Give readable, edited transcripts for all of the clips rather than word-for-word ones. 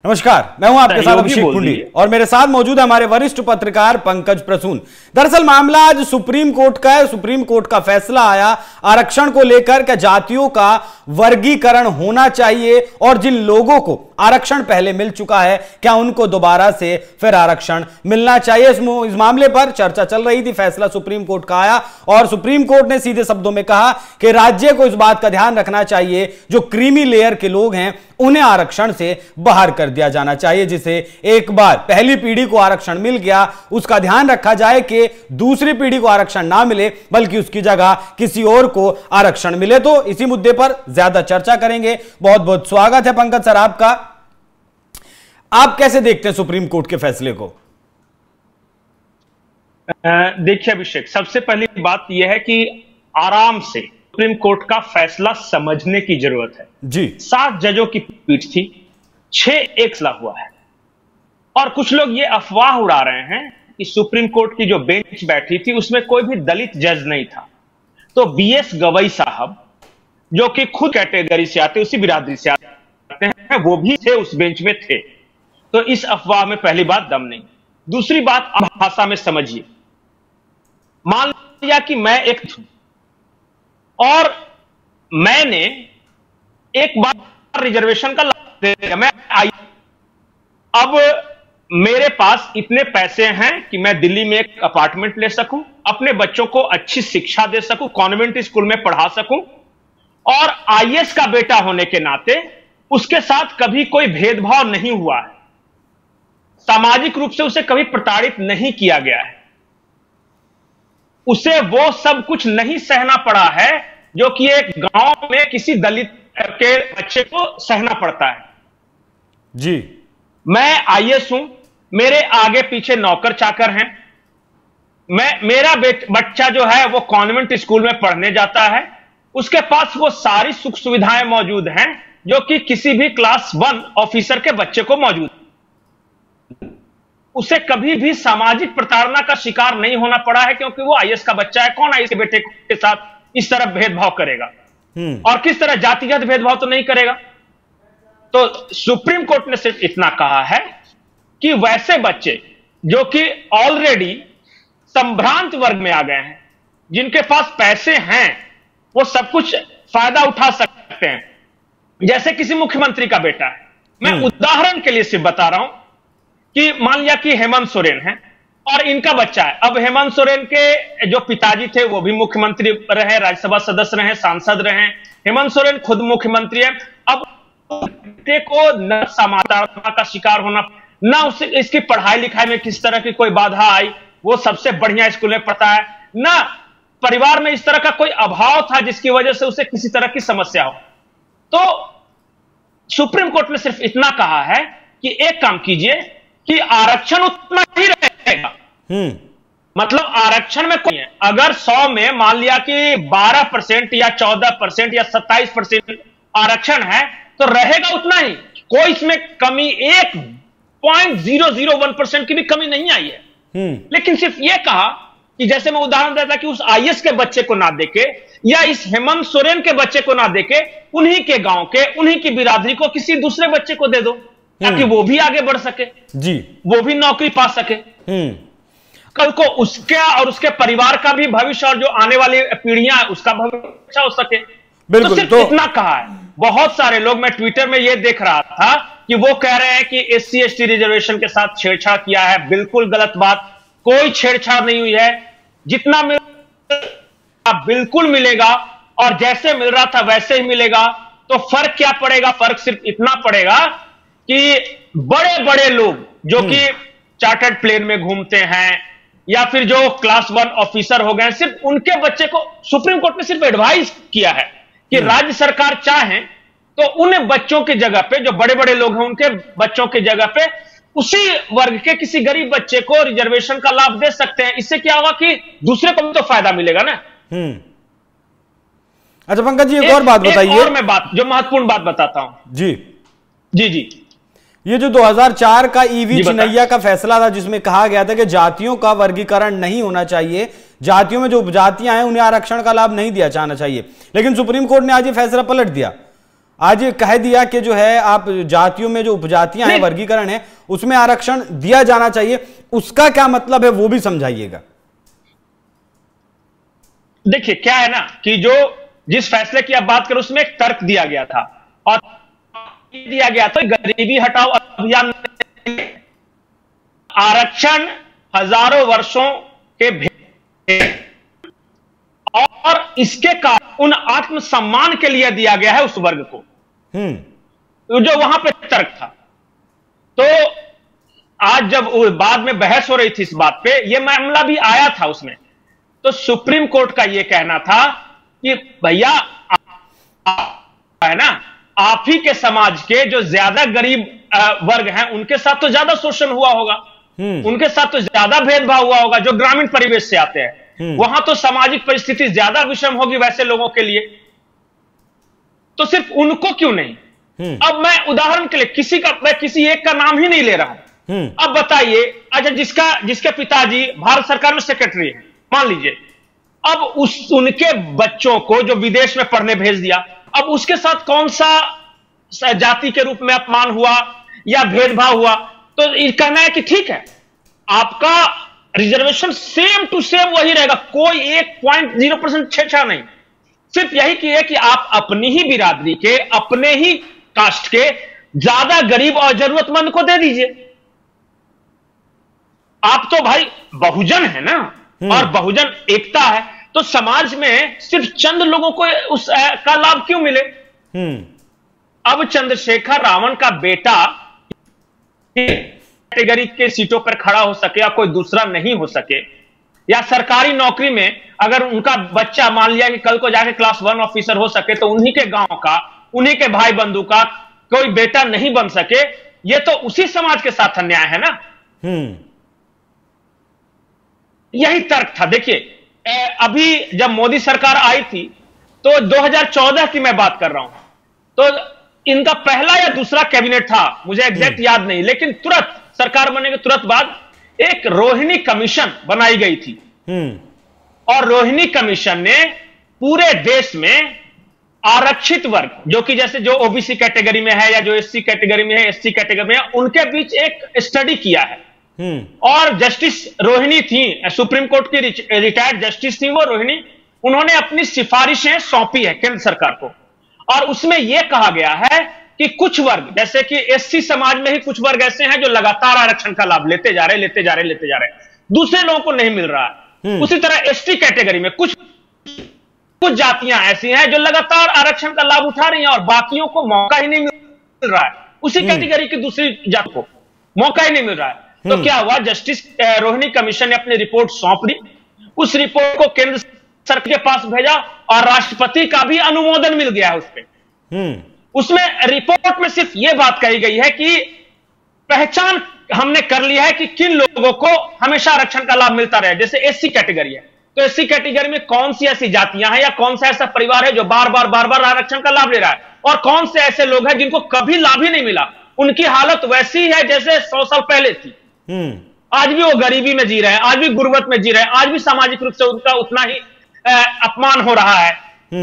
नमस्कार, मैं हूं आपके साथ अभिषेक पुंडी और मेरे साथ मौजूद है हमारे वरिष्ठ पत्रकार पंकज प्रसून। दरअसल मामला आज सुप्रीम कोर्ट का है। सुप्रीम कोर्ट का फैसला आया आरक्षण को लेकर कि जातियों का वर्गीकरण होना चाहिए और जिन लोगों को आरक्षण पहले मिल चुका है क्या उनको दोबारा से फिर आरक्षण मिलना चाहिए। इस मामले पर चर्चा चल रही थी। फैसला सुप्रीम कोर्ट का आया और सुप्रीम कोर्ट ने सीधे शब्दों में कहा कि राज्य को इस बात का ध्यान रखना चाहिए जो क्रीमी लेयर के लोग हैं उन्हें आरक्षण से बाहर कर दिया जाना चाहिए। जिसे एक बार पहली पीढ़ी को आरक्षण मिल गया उसका ध्यान रखा जाए कि दूसरी पीढ़ी को आरक्षण ना मिले बल्कि उसकी जगह किसी और को आरक्षण मिले। तो इसी मुद्दे पर ज्यादा चर्चा करेंगे। बहुत बहुत स्वागत है पंकज सर आपका। आप कैसे देखते हैं सुप्रीम कोर्ट के फैसले को? देखिए अभिषेक, सबसे पहली बात यह है कि आराम से सुप्रीम कोर्ट का फैसला समझने की जरूरत है जी। 7 जजों की पीठ थी, 6-1 हुआ है और कुछ लोग ये अफवाह उड़ा रहे हैं कि सुप्रीम कोर्ट की जो बेंच बैठी थी उसमें कोई भी दलित जज नहीं था। तो बीएस गवई साहब जो कि खुद कैटेगरी से आते, उसी बिरादरी से आते हैं, वो भी थे, उस बेंच में थे। तो इस अफवाह में पहली बात दम नहीं। दूसरी बात, अब भाषा में समझिए। मान लिया कि मैं एक हूं और मैंने एक बार रिजर्वेशन का लाभ दे दिया, मैं आई, अब मेरे पास इतने पैसे हैं कि मैं दिल्ली में एक अपार्टमेंट ले सकूं, अपने बच्चों को अच्छी शिक्षा दे सकूं, कॉन्वेंट स्कूल में पढ़ा सकूं और आईएएस का बेटा होने के नाते उसके साथ कभी कोई भेदभाव नहीं हुआ है, सामाजिक रूप से उसे कभी प्रताड़ित नहीं किया गया है, उसे वो सब कुछ नहीं सहना पड़ा है जो कि एक गांव में किसी दलित के बच्चे को सहना पड़ता है जी। मैं आईएएस हूं, मेरे आगे पीछे नौकर चाकर हैं, मेरा बच्चा जो है वो कॉन्वेंट स्कूल में पढ़ने जाता है, उसके पास वो सारी सुख सुविधाएं मौजूद हैं जो कि किसी भी क्लास 1 ऑफिसर के बच्चे को मौजूद। उसे कभी भी सामाजिक प्रताड़ना का शिकार नहीं होना पड़ा है क्योंकि वो आईएएस का बच्चा है। कौन आईएएस के बेटे के साथ इस तरह भेदभाव करेगा और किस तरह जातिगत भेदभाव तो नहीं करेगा। तो सुप्रीम कोर्ट ने सिर्फ इतना कहा है कि वैसे बच्चे जो कि ऑलरेडी संभ्रांत वर्ग में आ गए हैं, जिनके पास पैसे हैं, वो सब कुछ फायदा उठा सकते हैं। जैसे किसी मुख्यमंत्री का बेटा है, मैं उदाहरण के लिए सिर्फ बता रहा हूं कि मान लिया कि हेमंत सोरेन है और इनका बच्चा है। अब हेमंत सोरेन के जो पिताजी थे वो भी मुख्यमंत्री रहे, राज्यसभा सदस्य रहे, सांसद रहे, हेमंत सोरेन खुद मुख्यमंत्री है। अब बेटे को न समानता का शिकार होना, न उसे इसकी पढ़ाई लिखाई में किस तरह की कोई बाधा आई, वो सबसे बढ़िया स्कूल में पढ़ता है, न परिवार में इस तरह का कोई अभाव था जिसकी वजह से उसे किसी तरह की समस्या हो। तो सुप्रीम कोर्ट ने सिर्फ इतना कहा है कि एक काम कीजिए कि आरक्षण उतना ही रहेगा। मतलब आरक्षण में कोई है, अगर 100 में मान लिया कि 12% या 14% या 27% आरक्षण है तो रहेगा उतना ही, कोई इसमें कमी 1.001% की भी कमी नहीं आई है। लेकिन सिर्फ यह कहा कि जैसे मैं उदाहरण देता कि उस आईएएस के बच्चे को ना देके या इस हेमंत सोरेन के बच्चे को ना देके उन्हीं के गांव के, उन्हीं की बिरादरी को किसी दूसरे बच्चे को दे दो ताकि वो भी आगे बढ़ सके जी, वो भी नौकरी पा सके, कल को उसका और उसके परिवार का भी भविष्य और जो आने वाली पीढ़ियां उसका भविष्य अच्छा हो सके। तो सिर्फ इतना कहा है। बहुत सारे लोग, मैं ट्विटर में ये देख रहा था कि वो कह रहे हैं कि SC/ST रिजर्वेशन के साथ छेड़छाड़ किया है। बिल्कुल गलत बात, कोई छेड़छाड़ नहीं हुई है। जितना बिल्कुल मिलेगा और जैसे मिल रहा था वैसे ही मिलेगा। तो फर्क क्या पड़ेगा? फर्क सिर्फ इतना पड़ेगा कि बड़े बड़े लोग जो कि चार्टर्ड प्लेन में घूमते हैं या फिर जो क्लास 1 ऑफिसर हो गए, सिर्फ उनके बच्चे को सुप्रीम कोर्ट ने सिर्फ एडवाइस किया है कि राज्य सरकार चाहे तो उन बच्चों की जगह पे, जो बड़े बड़े लोग हैं उनके बच्चों की जगह पे उसी वर्ग के किसी गरीब बच्चे को रिजर्वेशन का लाभ दे सकते हैं। इससे क्या होगा कि दूसरे को भी तो फायदा मिलेगा ना। अच्छा पंकज जी, एक और बात बताइए। और मैं जो महत्वपूर्ण बात बताता हूं जी जी जी। ये जो 2004 का ईवी चिनैया का फैसला था जिसमें कहा गया था कि जातियों का वर्गीकरण नहीं होना चाहिए, जातियों में जो उपजातियां हैं उन्हें आरक्षण का लाभ नहीं दिया जाना चाहिए, लेकिन सुप्रीम कोर्ट ने आज ये फैसला पलट दिया। आज ये कह दिया कि जो है आप जातियों में जो उपजातियां हैं, वर्गीकरण है, उसमें आरक्षण दिया जाना चाहिए, उसका क्या मतलब है वो भी समझाइएगा। देखिए क्या है ना कि जो जिस फैसले की आप बात करें उसमें एक तर्क दिया गया था और दिया गया था गरीबी हटाओ अभियान। आरक्षण हजारों वर्षों के और इसके कारण उन आत्मसम्मान के लिए दिया गया है उस वर्ग को, जो वहां पे तर्क था। तो आज जब बाद में बहस हो रही थी इस बात पे, यह मामला भी आया था उसमें, तो सुप्रीम कोर्ट का यह कहना था कि भैया है ना, आप ही के समाज के जो ज्यादा गरीब वर्ग हैं उनके साथ तो ज्यादा शोषण हुआ होगा, उनके साथ तो ज्यादा भेदभाव हुआ होगा, जो ग्रामीण परिवेश से आते हैं वहां तो सामाजिक परिस्थिति ज्यादा विषम होगी वैसे लोगों के लिए, तो सिर्फ उनको क्यों नहीं। अब मैं उदाहरण के लिए मैं किसी एक का नाम ही नहीं ले रहा हूं। अब बताइए, अच्छा जिसके पिताजी भारत सरकार में सेक्रेटरी है मान लीजिए, अब उनके बच्चों को जो विदेश में पढ़ने भेज दिया, अब उसके साथ कौन सा जाति के रूप में अपमान हुआ या भेदभाव हुआ। तो ये कहना है कि ठीक है आपका रिजर्वेशन सेम टू सेम वही रहेगा, कोई 1.0% छेड़छाड़ नहीं, सिर्फ यही की है कि आप अपनी ही बिरादरी के, अपने ही कास्ट के ज्यादा गरीब और जरूरतमंद को दे दीजिए। आप तो भाई बहुजन है ना, और बहुजन एकता है, तो समाज में सिर्फ चंद लोगों को उस का लाभ क्यों मिले। अब चंद्रशेखर रावण का बेटा कैटेगरी के सीटों पर खड़ा हो सके या कोई दूसरा नहीं हो सके, या सरकारी नौकरी में अगर उनका बच्चा मान लिया कि कल को जाके क्लास 1 ऑफिसर हो सके, तो उन्हीं के गांव का, उन्हीं के भाई बंधु का कोई बेटा नहीं बन सके, ये तो उसी समाज के साथ अन्याय है ना। यही तर्क था। देखिए अभी जब मोदी सरकार आई थी, तो 2014 की मैं बात कर रहा हूं, तो इनका पहला या दूसरा कैबिनेट था, मुझे एग्जैक्ट याद नहीं, लेकिन तुरंत सरकार बनने के तुरंत बाद एक रोहिणी कमीशन बनाई गई थी, और रोहिणी कमीशन ने पूरे देश में आरक्षित वर्ग, जो कि जैसे जो ओबीसी कैटेगरी में है या जो एससी कैटेगरी में है, एसटी कैटेगरी में है, उनके बीच एक स्टडी किया है। और जस्टिस रोहिणी थी, सुप्रीम कोर्ट की रिटायर्ड जस्टिस थी वो रोहिणी, उन्होंने अपनी सिफारिशें सौंपी है केंद्र सरकार को, और उसमें यह कहा गया है कि कुछ वर्ग, जैसे कि एससी समाज में ही कुछ वर्ग ऐसे हैं जो लगातार आरक्षण का लाभ लेते जा रहे, दूसरे लोगों को नहीं मिल रहा है। उसी तरह एसटी कैटेगरी में कुछ जातियां ऐसी हैं जो लगातार आरक्षण का लाभ उठा रही हैं और बाकियों को मौका ही नहीं मिल रहा है, उसी कैटेगरी की दूसरी जाति को मौका ही नहीं मिल रहा है। तो क्या हुआ, जस्टिस रोहिणी कमीशन ने अपनी रिपोर्ट सौंप दी, उस रिपोर्ट को केंद्र सरकार के पास भेजा और राष्ट्रपति का भी अनुमोदन मिल गया है उस पर। उसमें रिपोर्ट में सिर्फ यह बात कही गई है कि पहचान हमने कर लिया है कि किन लोगों को हमेशा आरक्षण का लाभ मिलता रहे। जैसे एससी कैटेगरी है, तो एससी कैटेगरी में कौन सी ऐसी जातियां हैं या कौन सा ऐसा परिवार है जो बार बार आरक्षण का लाभ ले रहा है, और कौन से ऐसे लोग हैं जिनको कभी लाभ ही नहीं मिला, उनकी हालत वैसी है जैसे 100 साल पहले थी। आज भी वो गरीबी में जी रहे हैं, आज भी गुर्बत में जी रहे हैं, आज भी सामाजिक रूप से उनका उतना ही अपमान हो रहा है,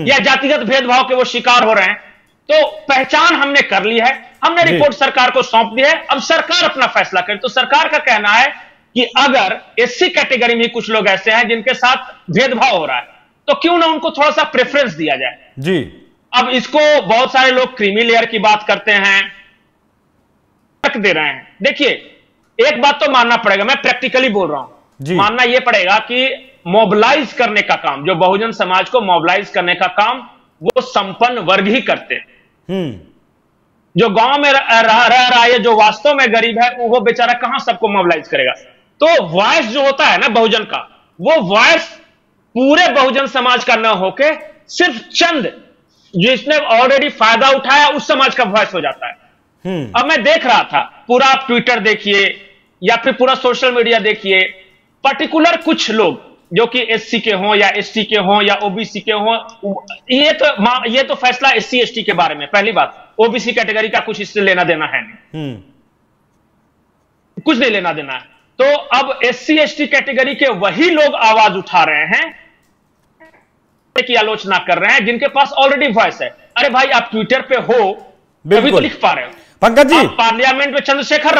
या जातिगत भेदभाव के वो शिकार हो रहे हैं। तो पहचान हमने कर ली है, हमने रिपोर्ट सरकार को सौंप दी है, अब सरकार अपना फैसला करे। तो सरकार का कहना है कि अगर एससी कैटेगरी में कुछ लोग ऐसे हैं जिनके साथ भेदभाव हो रहा है, तो क्यों ना उनको थोड़ा सा प्रेफरेंस दिया जाए जी। अब इसको बहुत सारे लोग क्रीमी लेयर की बात करते हैं, दे रहे हैं। देखिए एक बात तो मानना पड़ेगा, मैं प्रैक्टिकली बोल रहा हूं, मानना यह पड़ेगा कि मोबिलाइज करने का काम, जो बहुजन समाज को मोबिलाइज करने का काम वो संपन्न वर्ग ही करते हैं। जो गांव में रह रहा है, जो वास्तव में गरीब है, वो बेचारा कहां सबको मोबिलाइज करेगा। तो वॉइस जो होता है ना बहुजन का, वो वॉइस पूरे बहुजन समाज का न होके सिर्फ चंद जिसने ऑलरेडी फायदा उठाया उस समाज का वॉइस हो जाता है। अब मैं देख रहा था, पूरा आप ट्विटर देखिए या फिर पूरा सोशल मीडिया देखिए, पर्टिकुलर कुछ लोग जो कि एससी के हों या एसटी के हों या ओबीसी के हों, ये तो फैसला एससी एसटी के बारे में, पहली बात ओबीसी कैटेगरी का कुछ इससे लेना देना है नहीं, कुछ नहीं लेना देना है। तो अब एससी एसटी कैटेगरी के वही लोग आवाज उठा रहे हैं, की आलोचना कर रहे हैं जिनके पास ऑलरेडी वॉइस है। अरे भाई आप ट्विटर पे हो, अभी तो लिख पा रहे हो। पंकज जी, पार्लियामेंट में चंद्रशेखर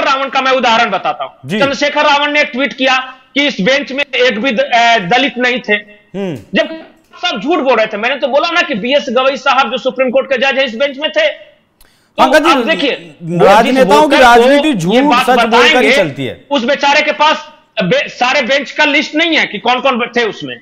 रावण का मैं उदाहरण बताता हूं। चंद्रशेखर रावण ने एक ट्वीट किया कि इस बेंच में एक भी दलित नहीं थे, जब सब झूठ बोल रहे थे। मैंने तो बोला ना कि बीएस गवई साहब जो सुप्रीम कोर्ट के जज है इस बेंच में थे। पंकज जी देखिए, राजनेताओं की राजनीति झूठ सच बोलकर ही चलती है। उस बेचारे के पास सारे बेंच का लिस्ट नहीं है कि कौन कौन थे उसमें।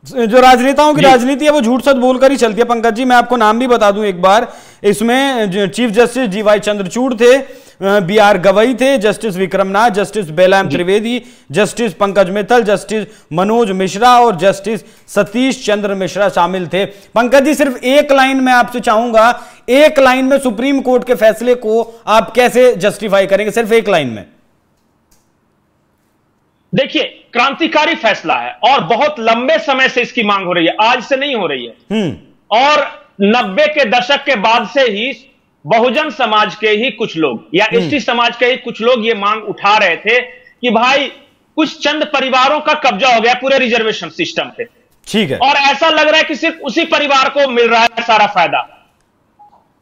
जो राजनेताओं की राजनीति है वो झूठ सच बोलकर ही चलती है। पंकज जी मैं आपको नाम भी बता दूं एक बार, इसमें चीफ जस्टिस जीवाई चंद्रचूड़ थे, बीआर गवई थे, justice Vikram Nath, justice Belam Trivedi, justice Pankaj Mittal, justice Manoj Mishra और जस्टिस सतीश चंद्र मिश्रा शामिल थे। पंकज जी सिर्फ एक लाइन में आपसे चाहूंगा, एक लाइन में सुप्रीम कोर्ट के फैसले को आप कैसे जस्टिफाई करेंगे, सिर्फ एक लाइन में? देखिए क्रांतिकारी फैसला है और बहुत लंबे समय से इसकी मांग हो रही है, आज से नहीं हो रही है। और 90 के दशक के बाद से ही बहुजन समाज के ही कुछ लोग या एसटी समाज के ही कुछ लोग ये मांग उठा रहे थे कि भाई कुछ चंद परिवारों का कब्जा हो गया पूरे रिजर्वेशन सिस्टम पे। ठीक है। और ऐसा लग रहा है कि सिर्फ उसी परिवार को मिल रहा है सारा फायदा।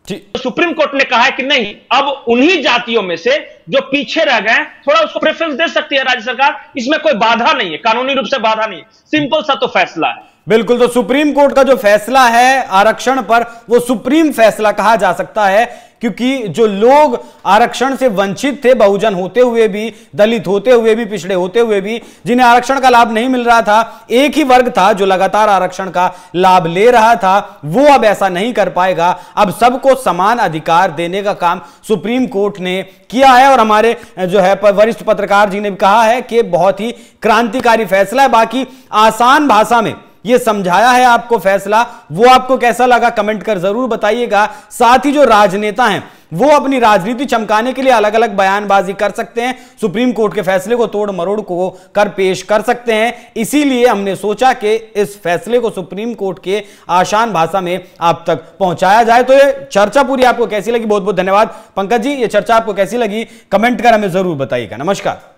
तो सुप्रीम कोर्ट ने कहा है कि नहीं, अब उन्हीं जातियों में से जो पीछे रह गए थोड़ा उसको प्रेफरेंस दे सकती है राज्य सरकार। इसमें कोई बाधा नहीं है, कानूनी रूप से बाधा नहीं है, सिंपल सा तो फैसला है। बिल्कुल, तो सुप्रीम कोर्ट का जो फैसला है आरक्षण पर वो सुप्रीम फैसला कहा जा सकता है, क्योंकि जो लोग आरक्षण से वंचित थे, बहुजन होते हुए भी, दलित होते हुए भी, पिछड़े होते हुए भी, जिन्हें आरक्षण का लाभ नहीं मिल रहा था, एक ही वर्ग था जो लगातार आरक्षण का लाभ ले रहा था, वो अब ऐसा नहीं कर पाएगा। अब सबको समान अधिकार देने का काम सुप्रीम कोर्ट ने किया है और हमारे जो है वरिष्ठ पत्रकार जी ने भी कहा है कि बहुत ही क्रांतिकारी फैसला है। बाकी आसान भाषा में ये समझाया है आपको फैसला, वो आपको कैसा लगा कमेंट कर जरूर बताइएगा। साथ ही जो राजनेता हैं वो अपनी राजनीति चमकाने के लिए अलग अलग बयानबाजी कर सकते हैं, सुप्रीम कोर्ट के फैसले को तोड़ मरोड़ को कर पेश कर सकते हैं। इसीलिए हमने सोचा कि इस फैसले को सुप्रीम कोर्ट के आसान भाषा में आप तक पहुंचाया जाए। तो ये चर्चा पूरी आपको कैसी लगी? बहुत बहुत धन्यवाद पंकज जी। ये चर्चा आपको कैसी लगी कमेंट कर हमें जरूर बताइएगा। नमस्कार।